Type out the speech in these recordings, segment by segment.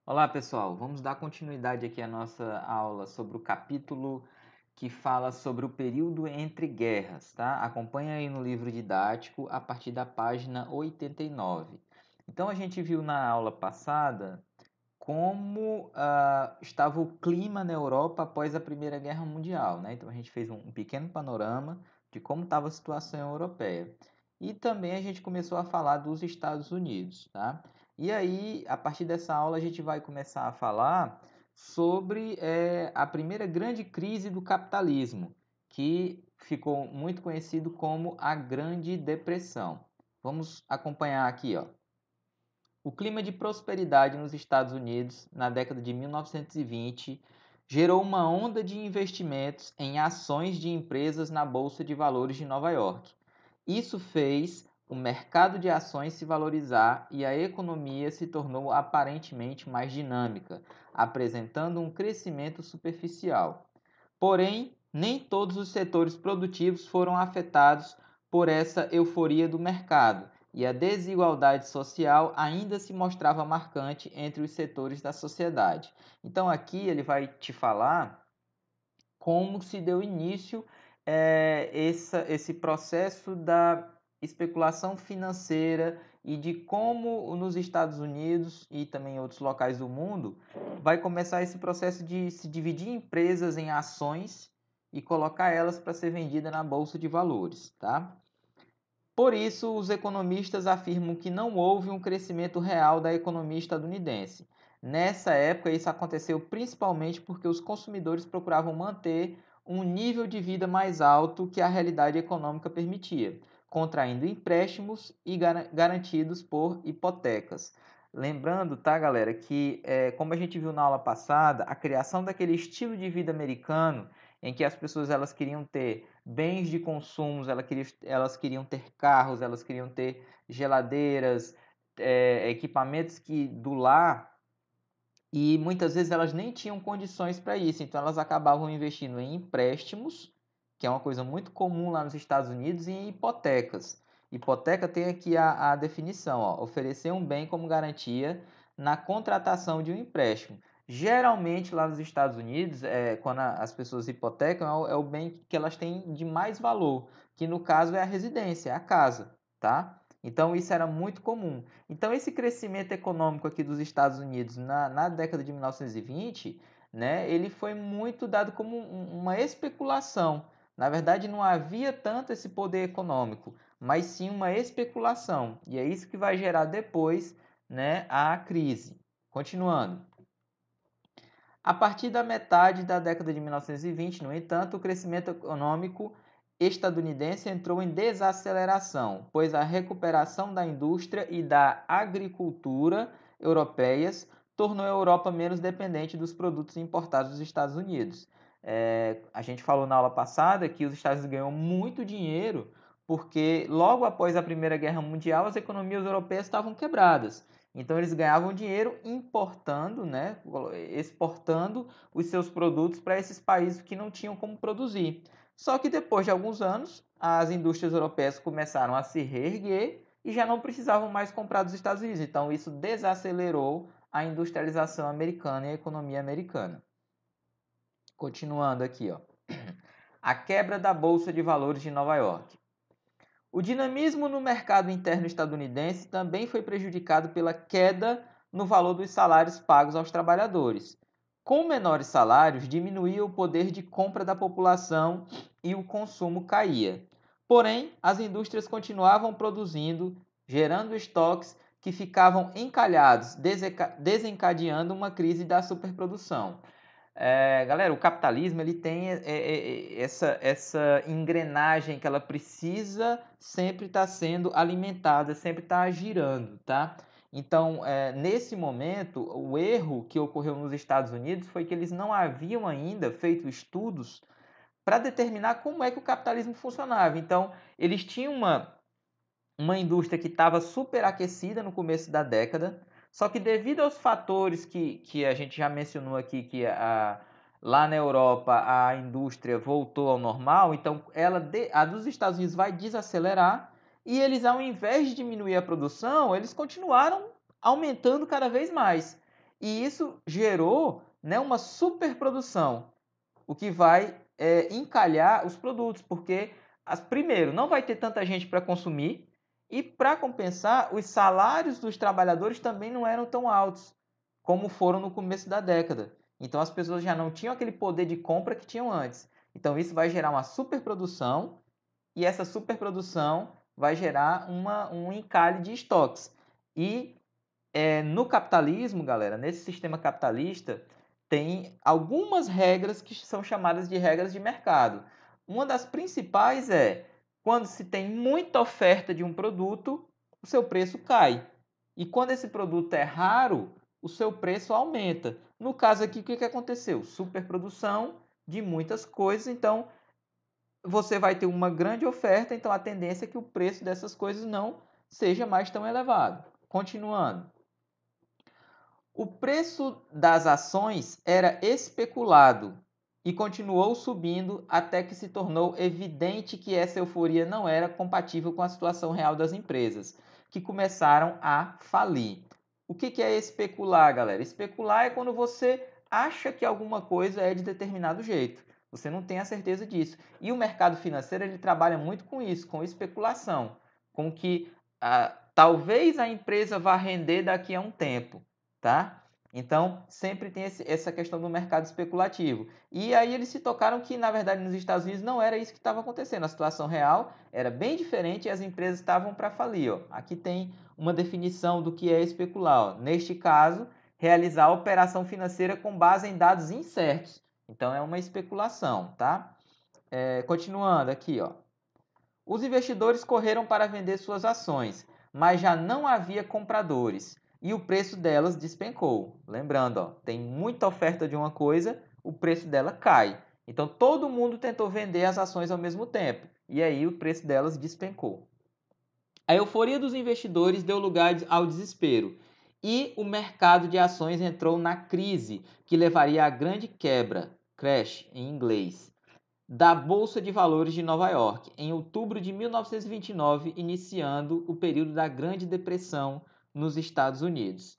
Olá, pessoal. Vamos dar continuidade aqui à nossa aula sobre o capítulo que fala sobre o período entre guerras, tá? Acompanha aí no livro didático a partir da página 89. Então, a gente viu na aula passada como estava o clima na Europa após a Primeira Guerra Mundial, né? Então, a gente fez um pequeno panorama de como estava a situação europeia. E também a gente começou a falar dos Estados Unidos, tá? E aí, a partir dessa aula, a gente vai começar a falar sobre a primeira grande crise do capitalismo, que ficou muito conhecido como a Grande Depressão. Vamos acompanhar aqui, ó. O clima de prosperidade nos Estados Unidos na década de 1920 gerou uma onda de investimentos em ações de empresas na Bolsa de Valores de Nova York. Isso fez o mercado de ações se valorizar e a economia se tornou aparentemente mais dinâmica, apresentando um crescimento superficial. Porém, nem todos os setores produtivos foram afetados por essa euforia do mercado, e a desigualdade social ainda se mostrava marcante entre os setores da sociedade. Então, aqui ele vai te falar como se deu início esse processo da especulação financeira e de como nos Estados Unidos e também em outros locais do mundo vai começar esse processo de se dividir empresas em ações e colocar elas para ser vendida na bolsa de valores, tá? Por isso, os economistas afirmam que não houve um crescimento real da economia estadunidense. Nessa época, isso aconteceu principalmente porque os consumidores procuravam manter um nível de vida mais alto que a realidade econômica permitia, contraindo empréstimos e garantidos por hipotecas. Lembrando, tá, galera, que como a gente viu na aula passada, a criação daquele estilo de vida americano em que as pessoas elas queriam ter bens de consumo, elas queriam ter carros, elas queriam ter geladeiras, equipamentos do lar, e muitas vezes elas nem tinham condições para isso, então elas acabavam investindo em empréstimos, que é uma coisa muito comum lá nos Estados Unidos, e em hipotecas. Hipoteca tem aqui a definição, ó, oferecer um bem como garantia na contratação de um empréstimo. Geralmente lá nos Estados Unidos, quando as pessoas hipotecam, é o bem que elas têm de mais valor, que no caso é a residência, é a casa, tá? Então isso era muito comum. Então esse crescimento econômico aqui dos Estados Unidos na década de 1920, né, ele foi muito dado como uma especulação. Na verdade, não havia tanto esse poder econômico, mas sim uma especulação. E é isso que vai gerar depois, né, a crise. Continuando. A partir da metade da década de 1920, no entanto, o crescimento econômico estadunidense entrou em desaceleração, pois a recuperação da indústria e da agricultura europeias tornou a Europa menos dependente dos produtos importados dos Estados Unidos. A gente falou na aula passada que os Estados Unidos ganhou muito dinheiro porque logo após a Primeira Guerra Mundial as economias europeias estavam quebradas. Então eles ganhavam dinheiro importando, né, exportando os seus produtos para esses países que não tinham como produzir. Só que depois de alguns anos, as indústrias europeias começaram a se reerguer e já não precisavam mais comprar dos Estados Unidos. Então isso desacelerou a industrialização americana e a economia americana. Continuando aqui, ó. A quebra da Bolsa de Valores de Nova York. O dinamismo no mercado interno estadunidense também foi prejudicado pela queda no valor dos salários pagos aos trabalhadores. Com menores salários, diminuía o poder de compra da população e o consumo caía. Porém, as indústrias continuavam produzindo, gerando estoques que ficavam encalhados, desencadeando uma crise da superprodução. Galera, o capitalismo ele tem essa engrenagem que ela precisa sempre estar sendo alimentada, sempre estar girando, tá? Então, nesse momento, o erro que ocorreu nos Estados Unidos foi que eles não haviam ainda feito estudos para determinar como é que o capitalismo funcionava. Então, eles tinham uma indústria que estava superaquecida no começo da década, só que devido aos fatores que a gente já mencionou aqui, lá na Europa a indústria voltou ao normal, então a dos Estados Unidos vai desacelerar e eles, ao invés de diminuir a produção, eles continuaram aumentando cada vez mais. E isso gerou, né, uma superprodução, o que vai encalhar os produtos, porque, primeiro, não vai ter tanta gente para consumir, e para compensar, os salários dos trabalhadores também não eram tão altos como foram no começo da década. Então as pessoas já não tinham aquele poder de compra que tinham antes. Então isso vai gerar uma superprodução, e essa superprodução vai gerar um encalhe de estoques. E no capitalismo, galera, nesse sistema capitalista, tem algumas regras que são chamadas de regras de mercado. Uma das principais é, quando se tem muita oferta de um produto, o seu preço cai. E quando esse produto é raro, o seu preço aumenta. No caso aqui, o que aconteceu? Superprodução de muitas coisas, então você vai ter uma grande oferta, então a tendência é que o preço dessas coisas não seja mais tão elevado. Continuando. O preço das ações era especulado e continuou subindo até que se tornou evidente que essa euforia não era compatível com a situação real das empresas, que começaram a falir. O que é especular, galera? Especular é quando você acha que alguma coisa é de determinado jeito. Você não tem a certeza disso. E o mercado financeiro ele trabalha muito com isso, com especulação, com que talvez a empresa vá render daqui a um tempo, tá? Então, sempre tem essa questão do mercado especulativo. E aí eles se tocaram que, na verdade, nos Estados Unidos não era isso que estava acontecendo. A situação real era bem diferente e as empresas estavam para falir. Ó. Aqui tem uma definição do que é especular. Ó. Neste caso, realizar a operação financeira com base em dados incertos. Então, é uma especulação, tá? Continuando aqui, ó. Os investidores correram para vender suas ações, mas já não havia compradores e o preço delas despencou. Lembrando, ó, tem muita oferta de uma coisa, o preço dela cai. Então todo mundo tentou vender as ações ao mesmo tempo e aí o preço delas despencou. A euforia dos investidores deu lugar ao desespero e o mercado de ações entrou na crise que levaria à grande quebra, crash em inglês, da Bolsa de Valores de Nova York, em outubro de 1929, iniciando o período da Grande Depressão nos Estados Unidos.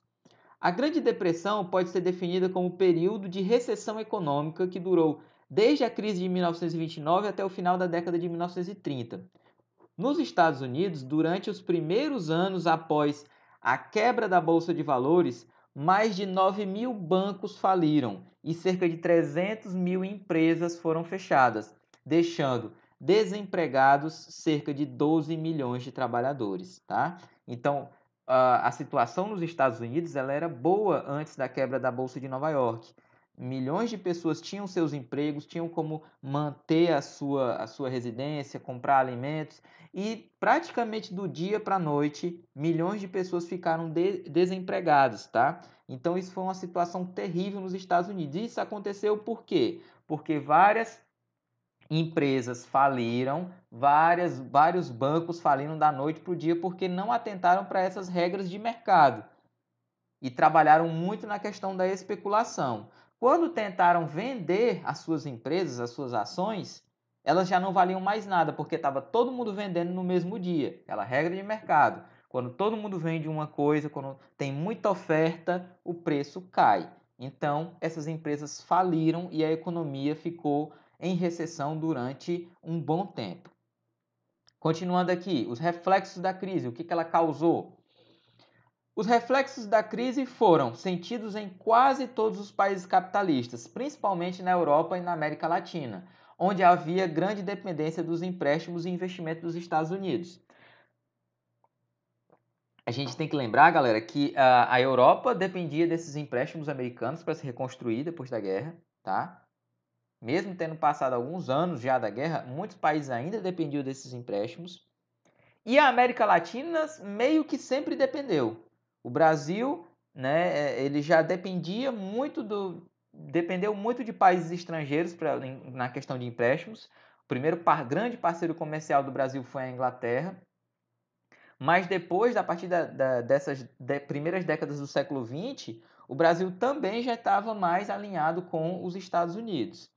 A Grande Depressão pode ser definida como um período de recessão econômica que durou desde a crise de 1929 até o final da década de 1930. Nos Estados Unidos, durante os primeiros anos após a quebra da Bolsa de Valores, mais de 9 mil bancos faliram e cerca de 300 mil empresas foram fechadas, deixando desempregados cerca de 12 milhões de trabalhadores. Tá? Então, a situação nos Estados Unidos ela era boa antes da quebra da Bolsa de Nova York. Milhões de pessoas tinham seus empregos, tinham como manter a sua residência, comprar alimentos, e praticamente do dia para a noite, milhões de pessoas ficaram desempregadas, tá? Então isso foi uma situação terrível nos Estados Unidos. Isso aconteceu por quê? Porque várias empresas faliram, vários bancos faliram da noite para o dia porque não atentaram para essas regras de mercado e trabalharam muito na questão da especulação. Quando tentaram vender as suas empresas, as suas ações, elas já não valiam mais nada, porque estava todo mundo vendendo no mesmo dia. Aquela regra de mercado. Quando todo mundo vende uma coisa, quando tem muita oferta, o preço cai. Então, essas empresas faliram e a economia ficou em recessão durante um bom tempo. Continuando aqui, os reflexos da crise, o que ela causou? Os reflexos da crise foram sentidos em quase todos os países capitalistas, principalmente na Europa e na América Latina, onde havia grande dependência dos empréstimos e investimentos dos Estados Unidos. A gente tem que lembrar, galera, que a Europa dependia desses empréstimos americanos para se reconstruir depois da guerra, tá? Mesmo tendo passado alguns anos já da guerra, muitos países ainda dependiam desses empréstimos. E a América Latina meio que sempre dependeu. O Brasil, né, ele já dependeu muito de países estrangeiros na questão de empréstimos. O primeiro grande parceiro comercial do Brasil foi a Inglaterra. Mas depois, a partir dessas primeiras décadas do século XX, o Brasil também já estava mais alinhado com os Estados Unidos.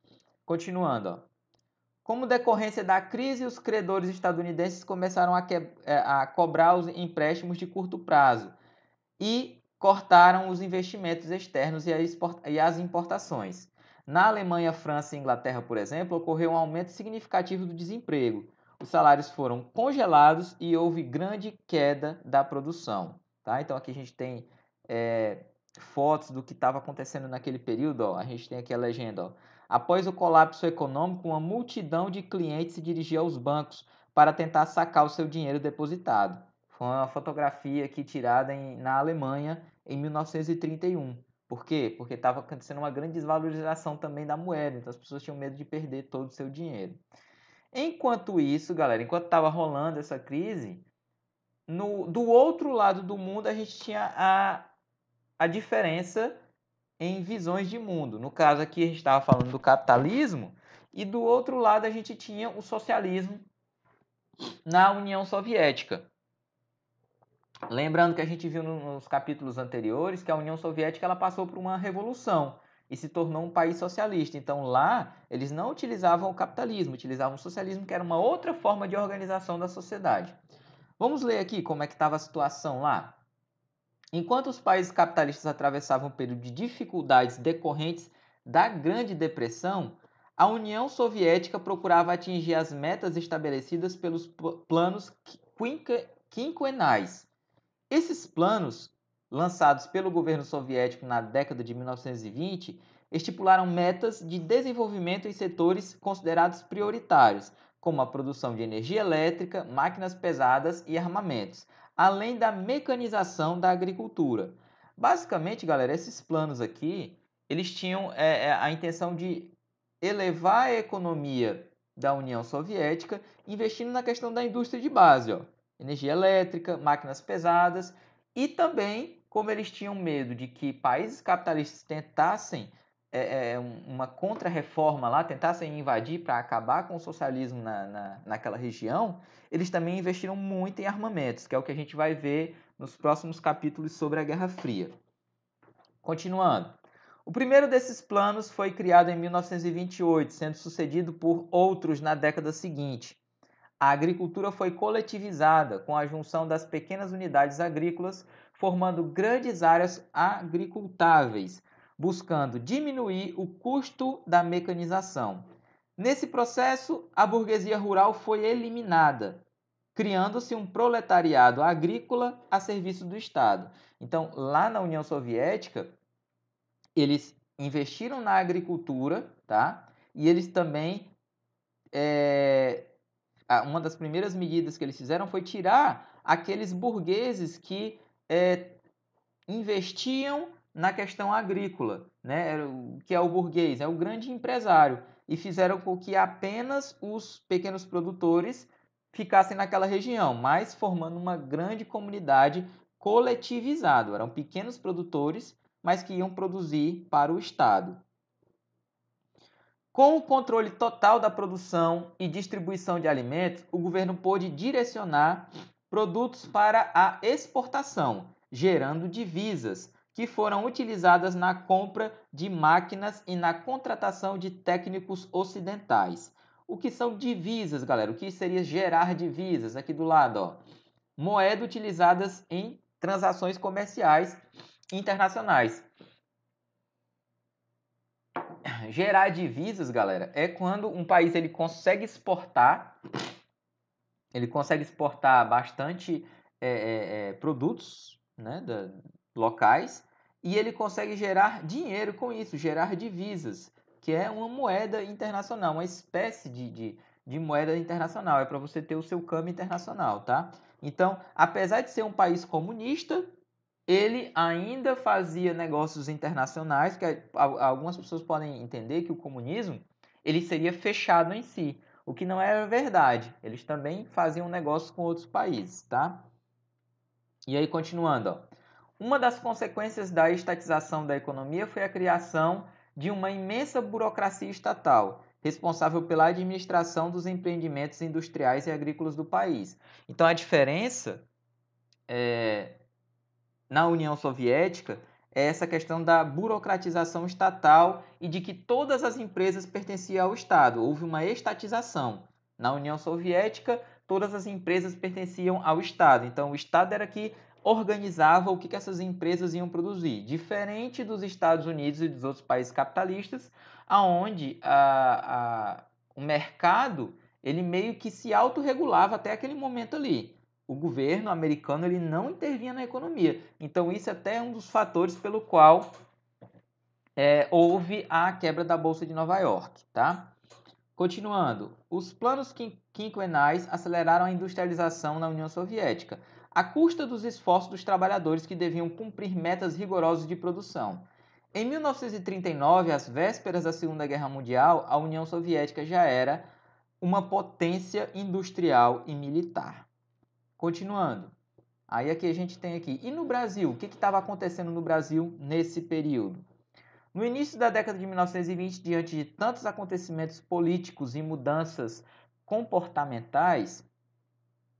Continuando, ó. Como decorrência da crise, os credores estadunidenses começaram a cobrar os empréstimos de curto prazo e cortaram os investimentos externos e as importações. Na Alemanha, França e Inglaterra, por exemplo, ocorreu um aumento significativo do desemprego. Os salários foram congelados e houve grande queda da produção. Tá? Então aqui a gente tem fotos do que estava acontecendo naquele período. Ó. A gente tem aqui a legenda. Ó. Após o colapso econômico, uma multidão de clientes se dirigia aos bancos para tentar sacar o seu dinheiro depositado. Foi uma fotografia aqui tirada na Alemanha em 1931. Por quê? Porque estava acontecendo uma grande desvalorização também da moeda, então as pessoas tinham medo de perder todo o seu dinheiro. Enquanto isso, galera, enquanto estava rolando essa crise, do outro lado do mundo a gente tinha a diferença em visões de mundo. No caso aqui a gente estava falando do capitalismo e do outro lado a gente tinha o socialismo na União Soviética. Lembrando que a gente viu nos capítulos anteriores que a União Soviética ela passou por uma revolução e se tornou um país socialista. Então lá eles não utilizavam o capitalismo, utilizavam o socialismo, que era uma outra forma de organização da sociedade. Vamos ler aqui como é que estava a situação lá. Enquanto os países capitalistas atravessavam um período de dificuldades decorrentes da Grande Depressão, a União Soviética procurava atingir as metas estabelecidas pelos planos quinquenais. Esses planos, lançados pelo governo soviético na década de 1920, estipularam metas de desenvolvimento em setores considerados prioritários, como a produção de energia elétrica, máquinas pesadas e armamentos, além da mecanização da agricultura. Basicamente, galera, esses planos aqui, eles tinham a intenção de elevar a economia da União Soviética, investindo na questão da indústria de base, ó. Energia elétrica, máquinas pesadas e também, como eles tinham medo de que países capitalistas tentassem uma contra-reforma lá, tentassem invadir para acabar com o socialismo naquela região, eles também investiram muito em armamentos, que é o que a gente vai ver nos próximos capítulos sobre a Guerra Fria. Continuando. O primeiro desses planos foi criado em 1928, sendo sucedido por outros na década seguinte. A agricultura foi coletivizada com a junção das pequenas unidades agrícolas, formando grandes áreas agricultáveis, buscando diminuir o custo da mecanização. Nesse processo, a burguesia rural foi eliminada, criando-se um proletariado agrícola a serviço do Estado. Então, lá na União Soviética, eles investiram na agricultura, tá? E eles também uma das primeiras medidas que eles fizeram foi tirar aqueles burgueses que investiam na questão agrícola, né? Que é o burguês, é o grande empresário, e fizeram com que apenas os pequenos produtores ficassem naquela região, mas formando uma grande comunidade coletivizada. Eram pequenos produtores, mas que iam produzir para o Estado. Com o controle total da produção e distribuição de alimentos, o governo pôde direcionar produtos para a exportação, gerando divisas, que foram utilizadas na compra de máquinas e na contratação de técnicos ocidentais. O que são divisas, galera? O que seria gerar divisas? Aqui do lado, ó. Moeda utilizadas em transações comerciais internacionais. Gerar divisas, galera, é quando um país ele consegue exportar bastante produtos, né, locais, e ele consegue gerar dinheiro com isso, gerar divisas, que é uma moeda internacional, uma espécie de moeda internacional, é para você ter o seu câmbio internacional, tá? Então, apesar de ser um país comunista, ele ainda fazia negócios internacionais, que algumas pessoas podem entender que o comunismo ele seria fechado em si, o que não era verdade. Eles também faziam negócios com outros países, tá? E aí, continuando, ó. Uma das consequências da estatização da economia foi a criação de uma imensa burocracia estatal, responsável pela administração dos empreendimentos industriais e agrícolas do país. Então, a diferença na União Soviética é essa questão da burocratização estatal e de que todas as empresas pertenciam ao Estado. Houve uma estatização. Na União Soviética, todas as empresas pertenciam ao Estado. Então, o Estado era que organizava o que essas empresas iam produzir, diferente dos Estados Unidos e dos outros países capitalistas, aonde o mercado ele meio que se autorregulava até aquele momento ali. O governo americano ele não intervinha na economia. Então isso até é um dos fatores pelo qual houve a quebra da Bolsa de Nova York, tá? Continuando, os planos quinquenais aceleraram a industrialização na União Soviética, à custa dos esforços dos trabalhadores que deviam cumprir metas rigorosas de produção. Em 1939, às vésperas da Segunda Guerra Mundial, a União Soviética já era uma potência industrial e militar. Continuando, aí aqui a gente tem aqui, e no Brasil? O que estava acontecendo no Brasil nesse período? No início da década de 1920, diante de tantos acontecimentos políticos e mudanças comportamentais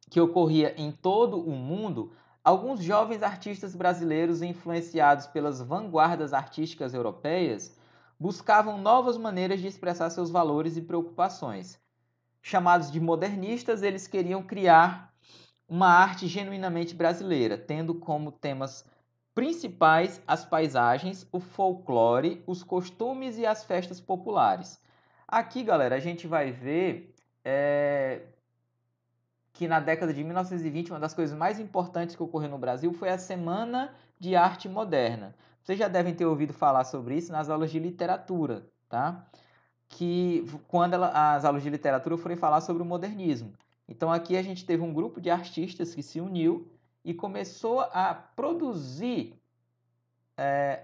que ocorria em todo o mundo, alguns jovens artistas brasileiros influenciados pelas vanguardas artísticas europeias buscavam novas maneiras de expressar seus valores e preocupações. Chamados de modernistas, eles queriam criar uma arte genuinamente brasileira, tendo como temas principais as paisagens, o folclore, os costumes e as festas populares. Aqui, galera, a gente vai ver que na década de 1920, uma das coisas mais importantes que ocorreu no Brasil foi a Semana de Arte Moderna. Vocês já devem ter ouvido falar sobre isso nas aulas de literatura, tá? Que quando as aulas de literatura forem falar sobre o modernismo. Então aqui a gente teve um grupo de artistas que se uniu e começou a produzir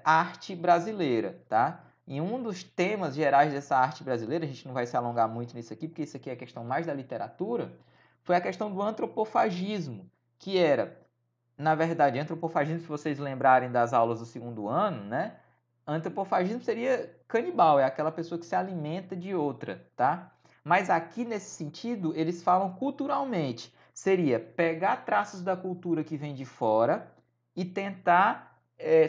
arte brasileira, tá? E um dos temas gerais dessa arte brasileira, a gente não vai se alongar muito nisso aqui, porque isso aqui é a questão mais da literatura, foi a questão do antropofagismo, que era, na verdade, antropofagismo, se vocês lembrarem das aulas do segundo ano, né? Antropofagismo seria canibal, é aquela pessoa que se alimenta de outra, tá? Mas aqui, nesse sentido, eles falam culturalmente. Seria pegar traços da cultura que vem de fora e tentar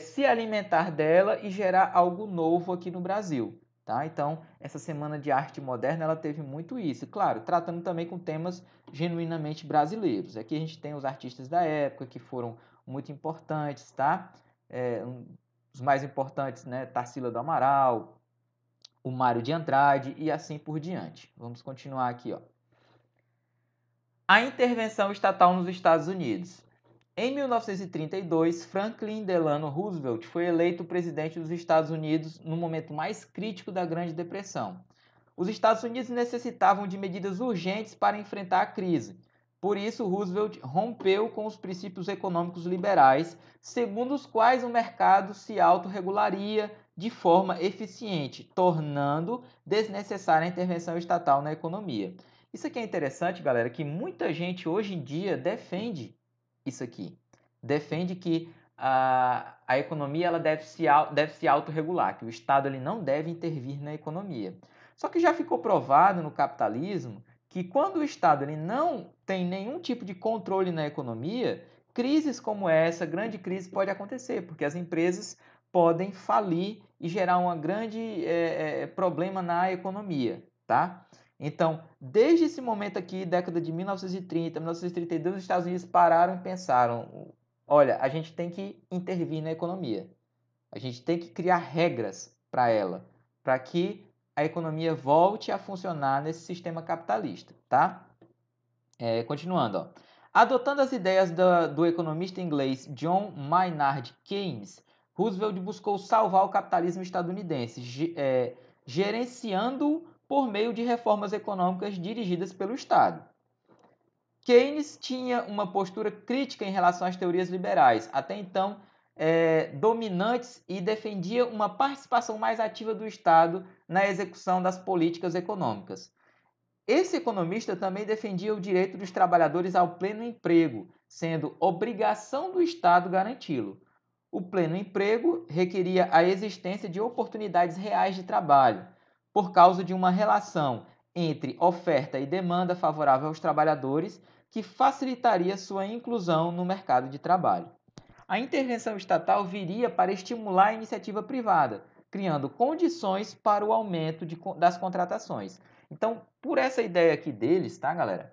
se alimentar dela e gerar algo novo aqui no Brasil, tá? Então, essa Semana de Arte Moderna, ela teve muito isso. Claro, tratando também com temas genuinamente brasileiros. Aqui a gente tem os artistas da época que foram muito importantes, tá? Os mais importantes, né? Tarsila do Amaral, o Mário de Andrade e assim por diante. Vamos continuar aqui, ó. A intervenção estatal nos Estados Unidos. Em 1932, Franklin Delano Roosevelt foi eleito presidente dos Estados Unidos no momento mais crítico da Grande Depressão. Os Estados Unidos necessitavam de medidas urgentes para enfrentar a crise. Por isso, Roosevelt rompeu com os princípios econômicos liberais, segundo os quais o mercado se autorregularia de forma eficiente, tornando desnecessária a intervenção estatal na economia. Isso aqui é interessante, galera, que muita gente hoje em dia defende isso aqui. Defende que a economia ela deve se autorregular, que o Estado ele não deve intervir na economia. Só que já ficou provado no capitalismo que quando o Estado ele não tem nenhum tipo de controle na economia, crises como essa, grande crise, pode acontecer, porque as empresas podem falir e gerar um grande problema na economia, tá? Então, desde esse momento aqui, década de 1930, 1932, os Estados Unidos pararam e pensaram, olha, a gente tem que intervir na economia. A gente tem que criar regras para ela, para que a economia volte a funcionar nesse sistema capitalista, tá? Continuando, ó. Adotando as ideias do economista inglês John Maynard Keynes, Roosevelt buscou salvar o capitalismo estadunidense, gerenciando-o por meio de reformas econômicas dirigidas pelo Estado. Keynes tinha uma postura crítica em relação às teorias liberais, até então dominantes, e defendia uma participação mais ativa do Estado na execução das políticas econômicas. Esse economista também defendia o direito dos trabalhadores ao pleno emprego, sendo obrigação do Estado garanti-lo. O pleno emprego requeria a existência de oportunidades reais de trabalho, por causa de uma relação entre oferta e demanda favorável aos trabalhadores, que facilitaria sua inclusão no mercado de trabalho. A intervenção estatal viria para estimular a iniciativa privada, criando condições para o aumento das contratações. Então, por essa ideia aqui deles, tá, galera?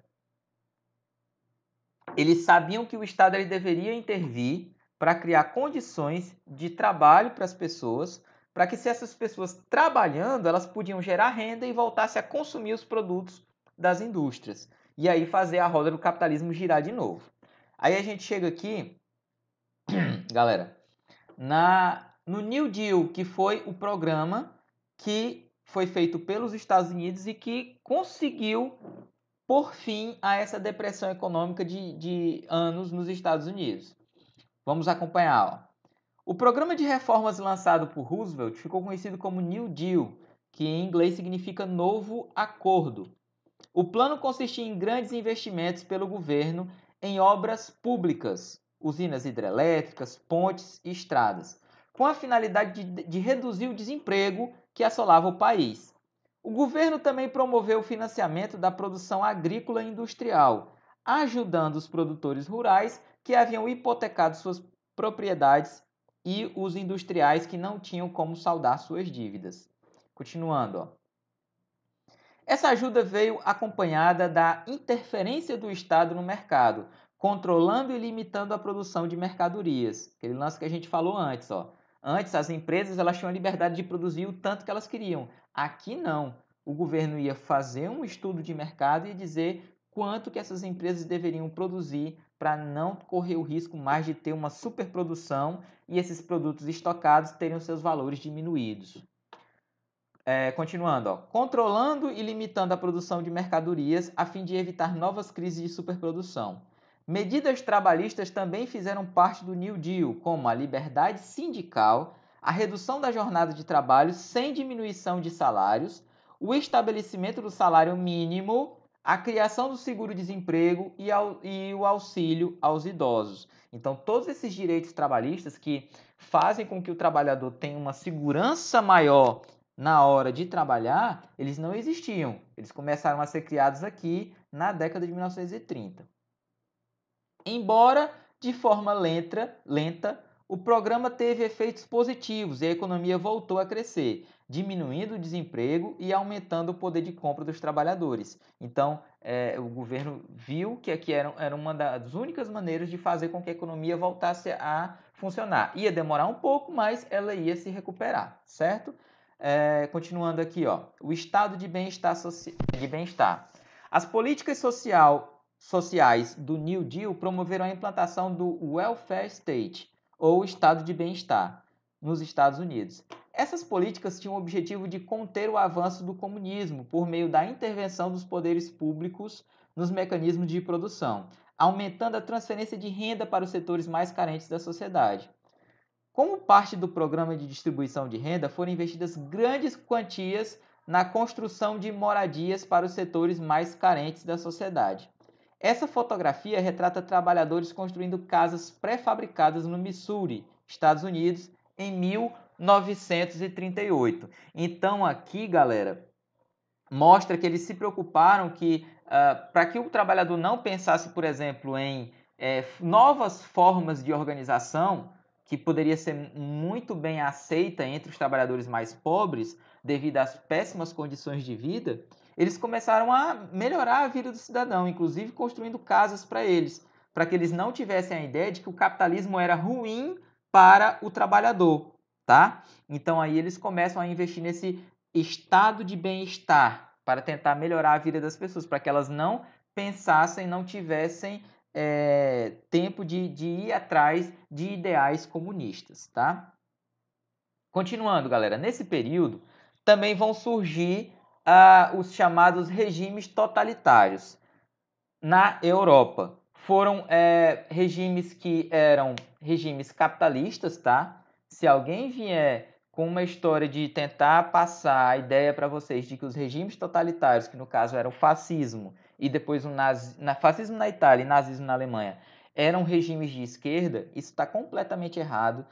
Eles sabiam que o Estado ele deveria intervir para criar condições de trabalho para as pessoas, para que se essas pessoas trabalhando, elas podiam gerar renda e voltassem a consumir os produtos das indústrias. E aí fazer a roda do capitalismo girar de novo. Aí a gente chega aqui, galera, no New Deal, que foi o programa que foi feito pelos Estados Unidos e que conseguiu por fim a essa depressão econômica de anos nos Estados Unidos. Vamos acompanhar. Ó. O programa de reformas lançado por Roosevelt ficou conhecido como New Deal, que em inglês significa novo acordo. O plano consistia em grandes investimentos pelo governo em obras públicas, usinas hidrelétricas, pontes e estradas, com a finalidade de reduzir o desemprego que assolava o país. O governo também promoveu o financiamento da produção agrícola e industrial, ajudando os produtores rurais que haviam hipotecado suas propriedades e os industriais que não tinham como saldar suas dívidas. Continuando, ó. Essa ajuda veio acompanhada da interferência do Estado no mercado, controlando e limitando a produção de mercadorias. Aquele lance que a gente falou antes, ó. Antes as empresas elas tinham a liberdade de produzir o tanto que elas queriam. Aqui não. O governo ia fazer um estudo de mercado e dizer quanto que essas empresas deveriam produzir para não correr o risco mais de ter uma superprodução e esses produtos estocados terem os seus valores diminuídos. Continuando, ó, controlando e limitando a produção de mercadorias a fim de evitar novas crises de superprodução. Medidas trabalhistas também fizeram parte do New Deal, como a liberdade sindical, a redução da jornada de trabalho sem diminuição de salários, o estabelecimento do salário mínimo, a criação do seguro-desemprego e o auxílio aos idosos. Então, todos esses direitos trabalhistas que fazem com que o trabalhador tenha uma segurança maior na hora de trabalhar, eles não existiam. Eles começaram a ser criados aqui na década de 1930. Embora de forma lenta, o programa teve efeitos positivos e a economia voltou a crescer, diminuindo o desemprego e aumentando o poder de compra dos trabalhadores. Então, o governo viu que aqui era uma das únicas maneiras de fazer com que a economia voltasse a funcionar. Ia demorar um pouco, mas ela ia se recuperar, certo? Continuando aqui, ó, o estado de bem-estar. As políticas sociais do New Deal promoveram a implantação do Welfare State, ou Estado de Bem-Estar, nos Estados Unidos. Essas políticas tinham o objetivo de conter o avanço do comunismo por meio da intervenção dos poderes públicos nos mecanismos de produção, aumentando a transferência de renda para os setores mais carentes da sociedade. Como parte do programa de distribuição de renda, foram investidas grandes quantias na construção de moradias para os setores mais carentes da sociedade. Essa fotografia retrata trabalhadores construindo casas pré-fabricadas no Missouri, Estados Unidos, em 1938. Então aqui, galera, mostra que eles se preocuparam que para que o trabalhador não pensasse, por exemplo, em novas formas de organização que poderia ser muito bem aceita entre os trabalhadores mais pobres devido às péssimas condições de vida, eles começaram a melhorar a vida do cidadão, inclusive construindo casas para eles, para que eles não tivessem a ideia de que o capitalismo era ruim para o trabalhador, tá? Então aí eles começam a investir nesse estado de bem-estar para tentar melhorar a vida das pessoas, para que elas não pensassem, não tivessem tempo de ir atrás de ideais comunistas, tá? Continuando, galera, nesse período também vão surgir os chamados regimes totalitários na Europa. Foram regimes que eram regimes capitalistas, tá? Se alguém vier com uma história de tentar passar a ideia para vocês de que os regimes totalitários, que no caso era o fascismo e depois fascismo na Itália e nazismo na Alemanha, eram regimes de esquerda, isso está completamente errado,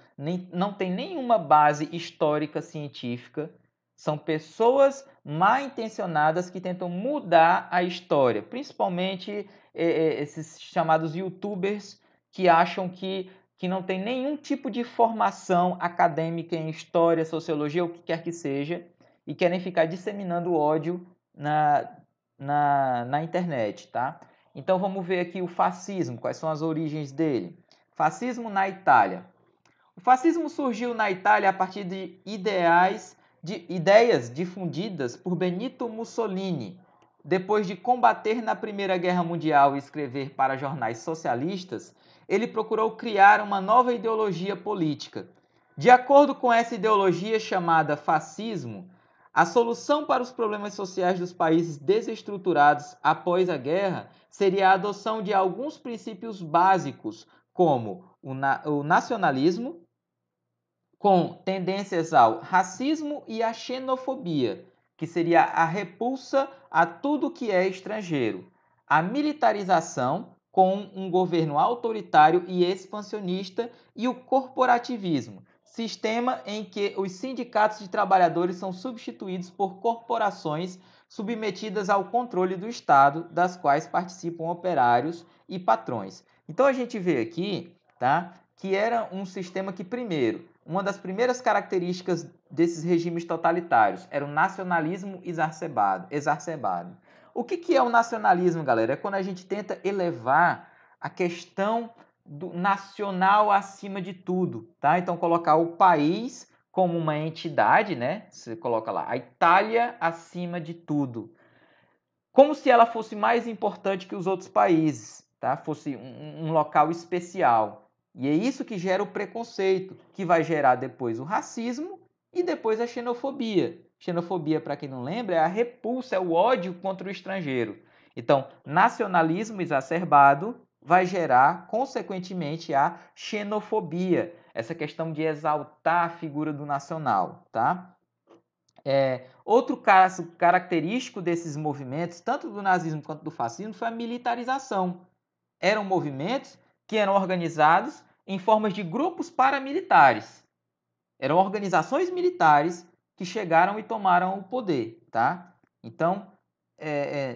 não tem nenhuma base histórica científica, são pessoas mal intencionadas que tentam mudar a história, principalmente esses chamados youtubers que acham que não tem nenhum tipo de formação acadêmica em história, sociologia, ou o que quer que seja, e querem ficar disseminando ódio na internet, tá? Então vamos ver aqui o fascismo, quais são as origens dele. Fascismo na Itália. O fascismo surgiu na Itália a partir de ideias difundidas por Benito Mussolini. Depois de combater na Primeira Guerra Mundial e escrever para jornais socialistas, ele procurou criar uma nova ideologia política. De acordo com essa ideologia chamada fascismo, a solução para os problemas sociais dos países desestruturados após a guerra seria a adoção de alguns princípios básicos, como o nacionalismo, com tendências ao racismo e à xenofobia, que seria a repulsa a tudo que é estrangeiro, a militarização, com um governo autoritário e expansionista, e o corporativismo, sistema em que os sindicatos de trabalhadores são substituídos por corporações submetidas ao controle do Estado, das quais participam operários e patrões. Então a gente vê aqui, tá, que era um sistema que, primeiro, uma das primeiras características desses regimes totalitários era o nacionalismo exacerbado. O que é o nacionalismo, galera? É quando a gente tenta elevar a questão do nacional acima de tudo, tá? Então, colocar o país como uma entidade, né? Você coloca lá, a Itália acima de tudo. Como se ela fosse mais importante que os outros países, tá? Fosse um local especial. E é isso que gera o preconceito, que vai gerar depois o racismo e depois a xenofobia. Xenofobia, para quem não lembra, é a repulsa, é o ódio contra o estrangeiro. Então, nacionalismo exacerbado vai gerar, consequentemente, a xenofobia, essa questão de exaltar a figura do nacional, tá? Outro caso característico desses movimentos, tanto do nazismo quanto do fascismo, foi a militarização. Eram movimentos que eram organizados em formas de grupos paramilitares. Eram organizações militares que chegaram e tomaram o poder, tá? Então,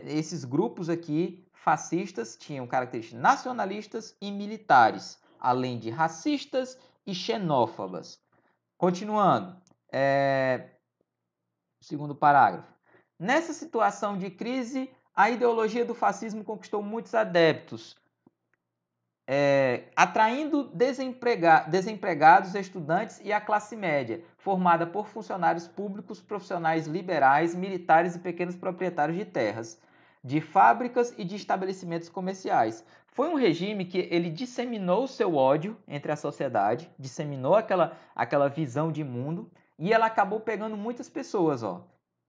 esses grupos aqui, fascistas, tinham características nacionalistas e militares, além de racistas e xenófobas. Continuando, segundo parágrafo. Nessa situação de crise, a ideologia do fascismo conquistou muitos adeptos, atraindo desempregados, estudantes e a classe média, formada por funcionários públicos, profissionais liberais, militares e pequenos proprietários de terras, de fábricas e de estabelecimentos comerciais. Foi um regime que ele disseminou o seu ódio entre a sociedade, disseminou aquela visão de mundo, e ela acabou pegando muitas pessoas,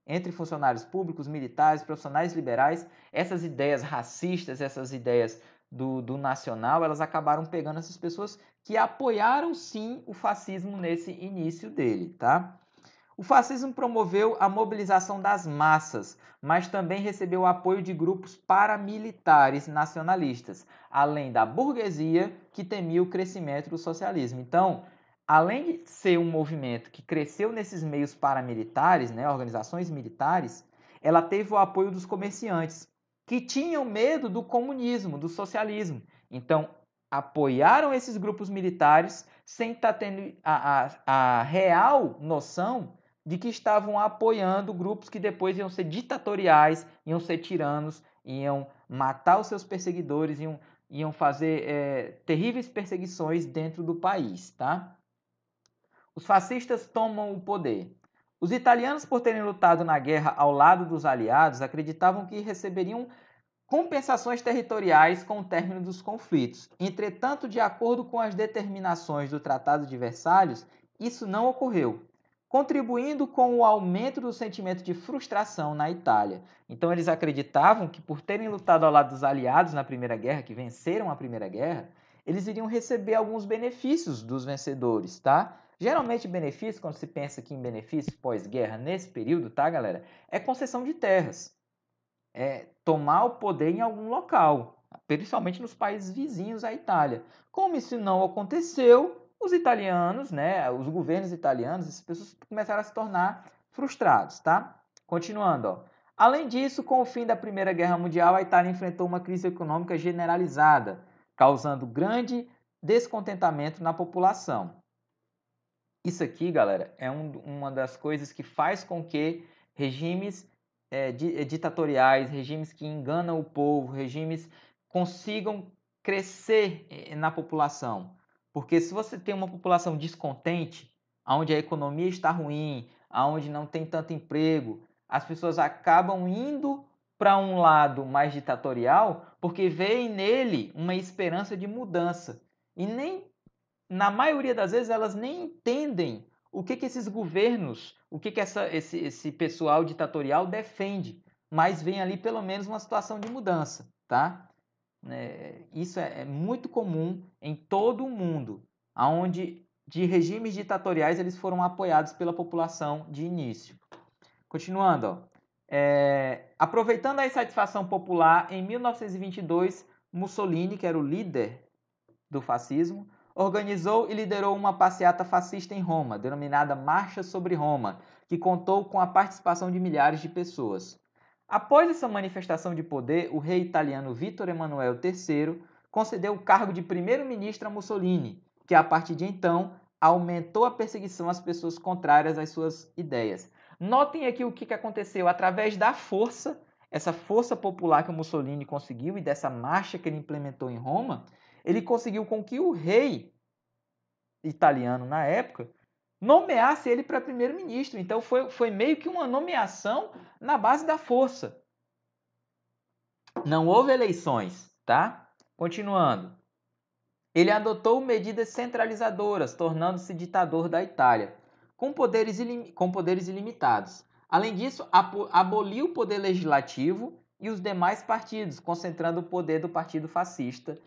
entre funcionários públicos, militares, profissionais liberais. Essas ideias racistas, essas ideias do nacional, elas acabaram pegando essas pessoas que apoiaram sim o fascismo nesse início dele, tá? O fascismo promoveu a mobilização das massas, mas também recebeu o apoio de grupos paramilitares nacionalistas, além da burguesia que temia o crescimento do socialismo. Então, além de ser um movimento que cresceu nesses meios paramilitares, né, organizações militares, ela teve o apoio dos comerciantes, que tinham medo do comunismo, do socialismo. Então, apoiaram esses grupos militares sem estar tendo a real noção de que estavam apoiando grupos que depois iam ser ditatoriais, iam ser tiranos, iam matar os seus perseguidores, iam fazer terríveis perseguições dentro do país, tá? Os fascistas tomam o poder. Os italianos, por terem lutado na guerra ao lado dos aliados, acreditavam que receberiam compensações territoriais com o término dos conflitos. Entretanto, de acordo com as determinações do Tratado de Versalhes, isso não ocorreu, contribuindo com o aumento do sentimento de frustração na Itália. Então, eles acreditavam que, por terem lutado ao lado dos aliados na Primeira Guerra, que venceram a Primeira Guerra, eles iriam receber alguns benefícios dos vencedores, tá? Geralmente, benefício, quando se pensa aqui em benefício pós-guerra nesse período, tá, galera? É concessão de terras. Tomar o poder em algum local, principalmente nos países vizinhos à Itália. Como isso não aconteceu, os italianos, né, os governos italianos, essas pessoas começaram a se tornar frustrados, tá? Continuando, Além disso, com o fim da Primeira Guerra Mundial, a Itália enfrentou uma crise econômica generalizada, causando grande descontentamento na população. Isso aqui, galera, é uma das coisas que faz com que regimes ditatoriais, regimes que enganam o povo, regimes consigam crescer na população. Porque se você tem uma população descontente, onde a economia está ruim, onde não tem tanto emprego, as pessoas acabam indo para um lado mais ditatorial porque veem nele uma esperança de mudança. E nem, na maioria das vezes, elas nem entendem o que esses governos, o que esse pessoal ditatorial defende, mas vem ali pelo menos uma situação de mudança, tá? Isso é muito comum em todo o mundo, onde de regimes ditatoriais eles foram apoiados pela população de início. Continuando, ó. Aproveitando a insatisfação popular, em 1922, Mussolini, que era o líder do fascismo, organizou e liderou uma passeata fascista em Roma, denominada Marcha sobre Roma, que contou com a participação de milhares de pessoas. Após essa manifestação de poder, o rei italiano Vittorio Emanuele III concedeu o cargo de primeiro-ministro a Mussolini, que a partir de então aumentou a perseguição às pessoas contrárias às suas ideias. Notem aqui o que aconteceu através da força, essa força popular que o Mussolini conseguiu e dessa marcha que ele implementou em Roma, ele conseguiu com que o rei italiano na época nomeasse ele para primeiro-ministro. Então foi meio que uma nomeação na base da força. Não houve eleições, tá? Continuando. Ele adotou medidas centralizadoras, tornando-se ditador da Itália, com poderes ilimitados. Além disso, aboliu o poder legislativo e os demais partidos, concentrando o poder do Partido Fascista,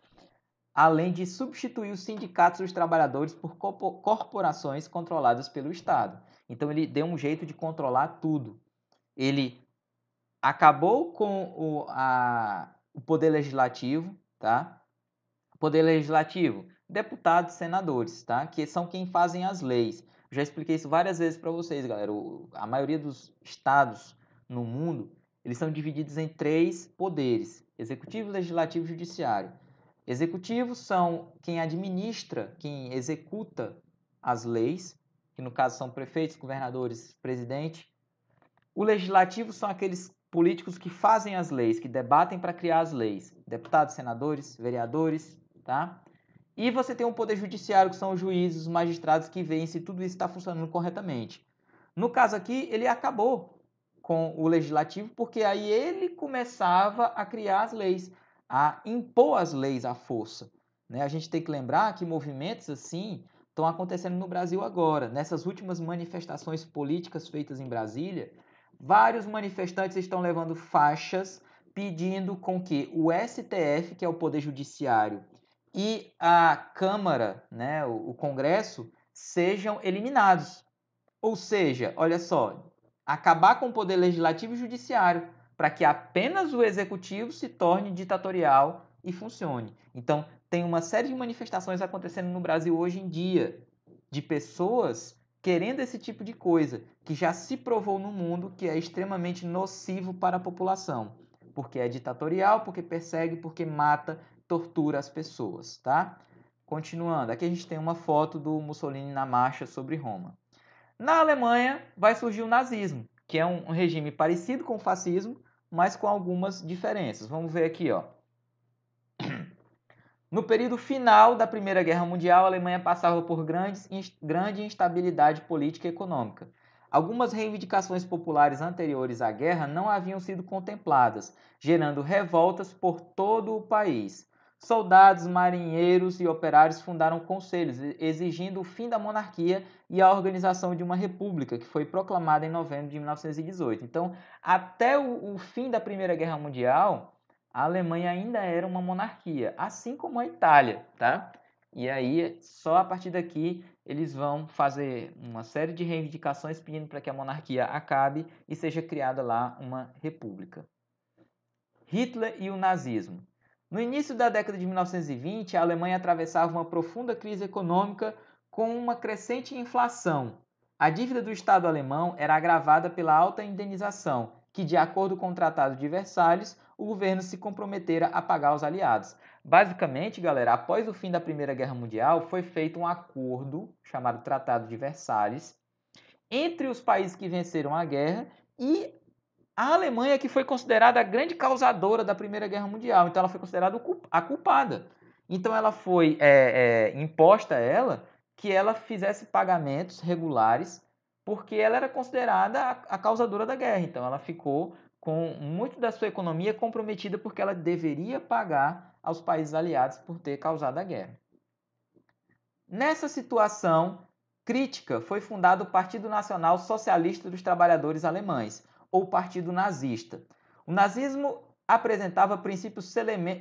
além de substituir os sindicatos dos trabalhadores por corporações controladas pelo Estado. Então ele deu um jeito de controlar tudo. Ele acabou com o poder legislativo, tá? Poder legislativo, deputados, senadores, tá? Que são quem fazem as leis. Eu já expliquei isso várias vezes para vocês, galera. A maioria dos estados no mundo, eles são divididos em 3 poderes: executivo, legislativo e judiciário. Executivos são quem administra, quem executa as leis, que no caso são prefeitos, governadores, presidente. O legislativo são aqueles políticos que fazem as leis, que debatem para criar as leis. Deputados, senadores, vereadores, tá? E você tem o poder judiciário, que são os juízes, os magistrados que veem se tudo isso está funcionando corretamente. No caso aqui, ele acabou com o legislativo, porque aí ele começava a criar as leis, a impor as leis à força. Né? A gente tem que lembrar que movimentos assim estão acontecendo no Brasil agora. Nessas últimas manifestações políticas feitas em Brasília, vários manifestantes estão levando faixas pedindo com que o STF, que é o Poder Judiciário, e a Câmara, né, o Congresso, sejam eliminados. Ou seja, olha só, acabar com o Poder Legislativo e Judiciário, para que apenas o Executivo se torne ditatorial e funcione. Então, tem uma série de manifestações acontecendo no Brasil hoje em dia, de pessoas querendo esse tipo de coisa, que já se provou no mundo que é extremamente nocivo para a população, porque é ditatorial, porque persegue, porque mata, tortura as pessoas, tá? Continuando, aqui a gente tem uma foto do Mussolini na marcha sobre Roma. Na Alemanha vai surgir o nazismo, que é um regime parecido com o fascismo, mas com algumas diferenças. Vamos ver aqui, ó. No período final da Primeira Guerra Mundial, a Alemanha passava por grande instabilidade política e econômica. Algumas reivindicações populares anteriores à guerra não haviam sido contempladas, gerando revoltas por todo o país. Soldados, marinheiros e operários fundaram conselhos, exigindo o fim da monarquia e a organização de uma república, que foi proclamada em novembro de 1918. Então, até o fim da Primeira Guerra Mundial, a Alemanha ainda era uma monarquia, assim como a Itália, tá? E aí, só a partir daqui, eles vão fazer uma série de reivindicações pedindo para que a monarquia acabe e seja criada lá uma república. Hitler e o nazismo. No início da década de 1920, a Alemanha atravessava uma profunda crise econômica com uma crescente inflação. A dívida do Estado alemão era agravada pela alta indenização, que, de acordo com o Tratado de Versalhes, o governo se comprometera a pagar aos aliados. Basicamente, galera, após o fim da Primeira Guerra Mundial, foi feito um acordo, chamado Tratado de Versalhes, entre os países que venceram a guerra e a Alemanha que foi considerada a grande causadora da Primeira Guerra Mundial, então ela foi considerada a culpada. Então ela foi imposta a ela que ela fizesse pagamentos regulares, porque ela era considerada a causadora da guerra. Então ela ficou com muito da sua economia comprometida porque ela deveria pagar aos países aliados por ter causado a guerra. Nessa situação crítica foi fundado o Partido Nacional Socialista dos Trabalhadores Alemães, ou Partido Nazista. O nazismo apresentava princípios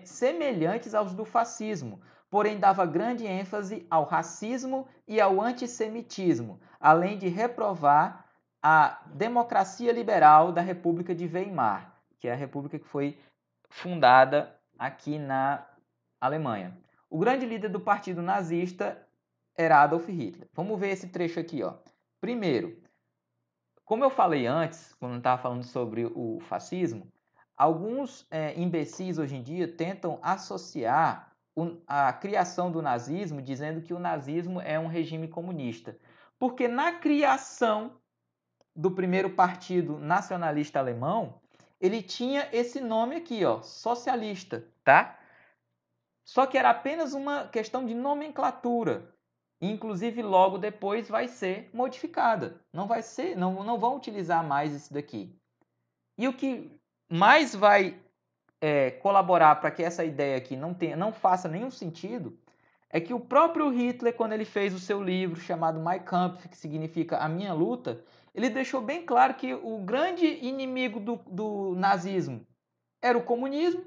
semelhantes aos do fascismo, porém dava grande ênfase ao racismo e ao antissemitismo, além de reprovar a democracia liberal da República de Weimar, que é a república que foi fundada aqui na Alemanha. O grande líder do partido nazista era Adolf Hitler. Vamos ver esse trecho aqui, ó. Primeiro, como eu falei antes, quando eu estava falando sobre o fascismo, alguns imbecis hoje em dia tentam associar a criação do nazismo dizendo que o nazismo é um regime comunista. Porque na criação do primeiro partido nacionalista alemão, ele tinha esse nome aqui, ó, socialista, tá? Só que era apenas uma questão de nomenclatura. Inclusive, logo depois vai ser modificada. Não vão utilizar mais isso daqui. E o que mais vai colaborar para que essa ideia aqui não faça nenhum sentido é que o próprio Hitler, quando ele fez o seu livro chamado Mein Kampf, que significa A Minha Luta, ele deixou bem claro que o grande inimigo do nazismo era o comunismo.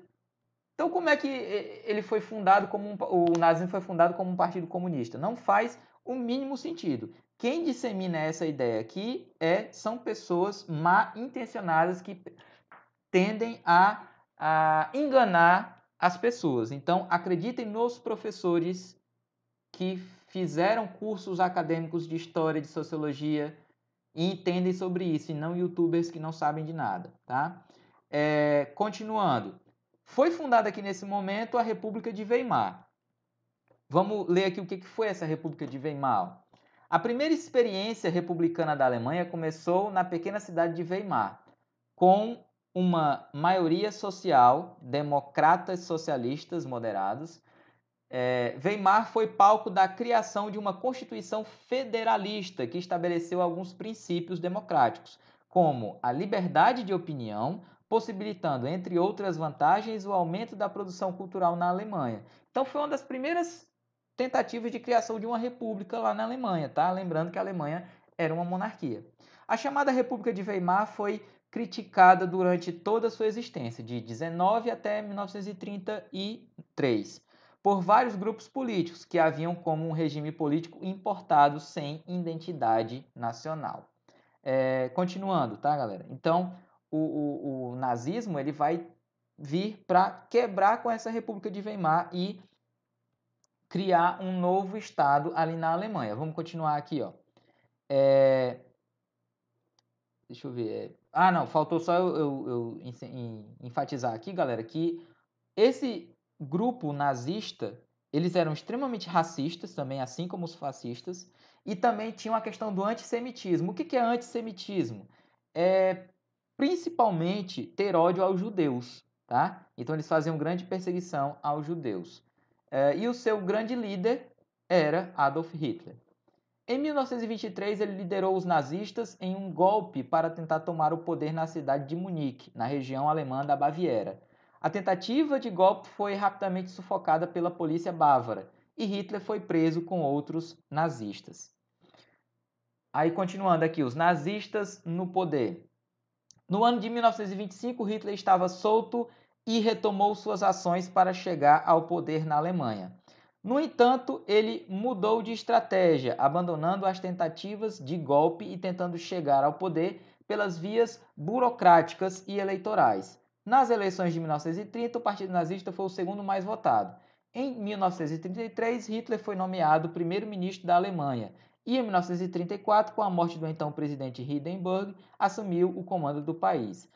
Então, como é que ele foi fundado o nazismo foi fundado como um partido comunista? Não faz o mínimo sentido. Quem dissemina essa ideia aqui são pessoas mal intencionadas que tendem a enganar as pessoas. Então, acreditem nos professores que fizeram cursos acadêmicos de história, de sociologia e entendem sobre isso, e não youtubers que não sabem de nada, tá? Continuando. Foi fundada aqui nesse momento a República de Weimar. Vamos ler aqui o que foi essa República de Weimar. A primeira experiência republicana da Alemanha começou na pequena cidade de Weimar, com uma maioria social, democratas socialistas moderados. Weimar foi palco da criação de uma Constituição federalista que estabeleceu alguns princípios democráticos, como a liberdade de opinião, possibilitando, entre outras vantagens, o aumento da produção cultural na Alemanha. Então foi uma das primeiras tentativas de criação de uma república lá na Alemanha, tá? Lembrando que a Alemanha era uma monarquia. A chamada República de Weimar foi criticada durante toda a sua existência, de 19 até 1933, por vários grupos políticos que haviam como um regime político importado sem identidade nacional. Continuando, tá, galera? Então, o nazismo ele vai vir para quebrar com essa República de Weimar e criar um novo estado ali na Alemanha. Vamos continuar aqui, ó. Deixa eu ver. Não, faltou só eu enfatizar aqui, galera, que esse grupo nazista, eles eram extremamente racistas também, assim como os fascistas, e também tinham a questão do antissemitismo. O que é antissemitismo? Principalmente ter ódio aos judeus, tá? Então eles faziam grande perseguição aos judeus. E o seu grande líder era Adolf Hitler. Em 1923, ele liderou os nazistas em um golpe para tentar tomar o poder na cidade de Munique, na região alemã da Baviera. A tentativa de golpe foi rapidamente sufocada pela polícia bávara e Hitler foi preso com outros nazistas. Aí, continuando aqui, os nazistas no poder. No ano de 1925, Hitler estava solto e retomou suas ações para chegar ao poder na Alemanha. No entanto, ele mudou de estratégia, abandonando as tentativas de golpe e tentando chegar ao poder pelas vias burocráticas e eleitorais. Nas eleições de 1930, o Partido Nazista foi o segundo mais votado. Em 1933, Hitler foi nomeado primeiro-ministro da Alemanha e em 1934, com a morte do então presidente Hindenburg, assumiu o comando do país.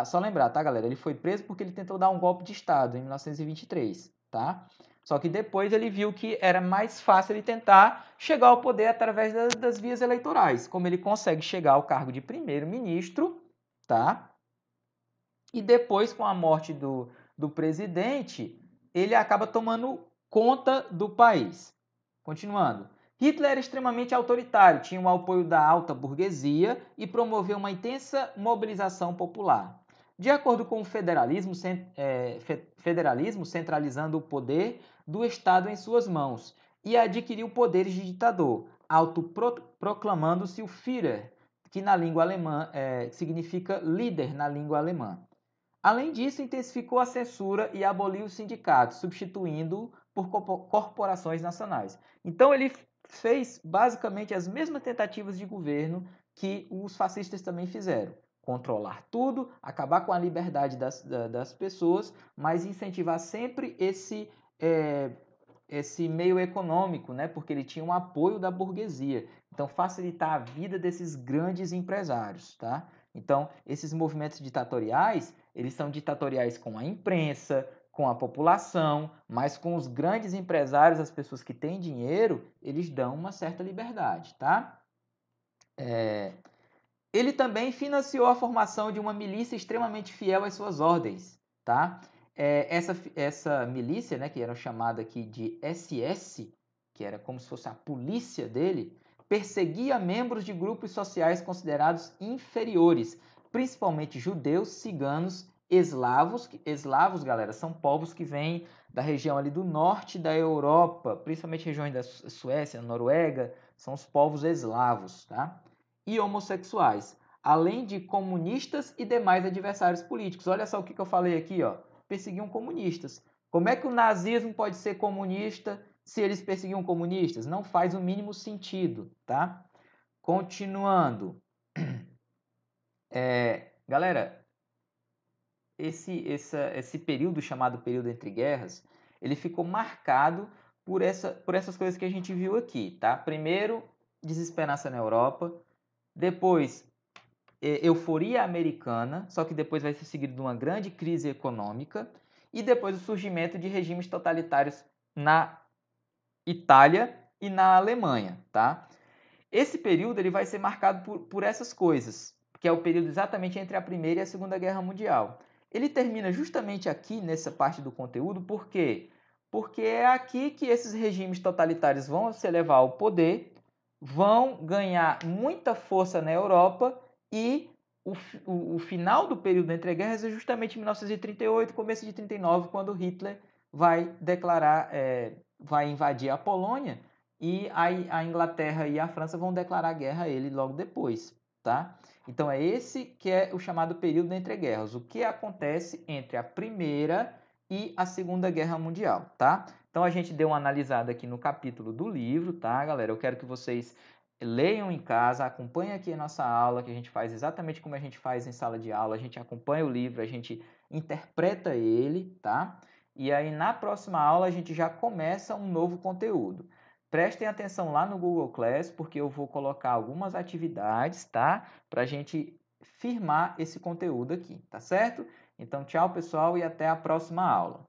Só lembrar, tá, galera? Ele foi preso porque ele tentou dar um golpe de Estado em 1923, tá? Só que depois ele viu que era mais fácil ele tentar chegar ao poder através das vias eleitorais. Como ele consegue chegar ao cargo de primeiro-ministro, tá? E depois, com a morte do presidente, ele acaba tomando conta do país. Continuando. Hitler era extremamente autoritário, tinha o apoio da alta burguesia e promoveu uma intensa mobilização popular. De acordo com o federalismo, centralizando o poder do Estado em suas mãos e adquiriu poderes de ditador, autoproclamando-se o Führer, que na língua alemã significa líder na língua alemã. Além disso, intensificou a censura e aboliu os sindicatos, substituindo-o por corporações nacionais. Então, ele fez basicamente as mesmas tentativas de governo que os fascistas também fizeram. Controlar tudo, acabar com a liberdade das pessoas, mas incentivar sempre esse meio econômico, né? Porque ele tinha um apoio da burguesia. Então, facilitar a vida desses grandes empresários, tá? Então, esses movimentos ditatoriais, eles são ditatoriais com a imprensa, com a população, mas com os grandes empresários, as pessoas que têm dinheiro, eles dão uma certa liberdade, tá? Ele também financiou a formação de uma milícia extremamente fiel às suas ordens, tá? Essa milícia, né, que era chamada aqui de SS, que era como se fosse a polícia dele, perseguia membros de grupos sociais considerados inferiores, principalmente judeus, ciganos, eslavos. Eslavos, galera, são povos que vêm da região ali do norte da Europa, principalmente regiões da Suécia, Noruega, são os povos eslavos, tá? E homossexuais, além de comunistas e demais adversários políticos. Olha só o que eu falei aqui, ó. Perseguiam comunistas. Como é que o nazismo pode ser comunista se eles perseguiam comunistas? Não faz o mínimo sentido, tá? Continuando. Galera, esse período chamado período entre guerras, ele ficou marcado por essas coisas que a gente viu aqui, tá? Primeiro, desesperança na Europa. Depois, euforia americana, só que depois vai ser seguido de uma grande crise econômica e depois o surgimento de regimes totalitários na Itália e na Alemanha, tá? Esse período ele vai ser marcado por essas coisas, que é o período exatamente entre a Primeira e a Segunda Guerra Mundial. Ele termina justamente aqui nessa parte do conteúdo, por quê? Porque é aqui que esses regimes totalitários vão se elevar ao poder, vão ganhar muita força na Europa e o final do período entre guerras é justamente em 1938, começo de 39, quando Hitler vai declarar, vai invadir a Polônia e a Inglaterra e a França vão declarar guerra a ele logo depois, tá? Então é esse que é o chamado período entre guerras, o que acontece entre a Primeira e a Segunda Guerra Mundial, tá? Então a gente deu uma analisada aqui no capítulo do livro, tá, galera? Eu quero que vocês leiam em casa, acompanhem aqui a nossa aula, que a gente faz exatamente como a gente faz em sala de aula, a gente acompanha o livro, a gente interpreta ele, tá? E aí na próxima aula a gente já começa um novo conteúdo. Prestem atenção lá no Google Class, porque eu vou colocar algumas atividades, tá? Para a gente firmar esse conteúdo aqui, tá certo? Então, tchau, pessoal, e até a próxima aula.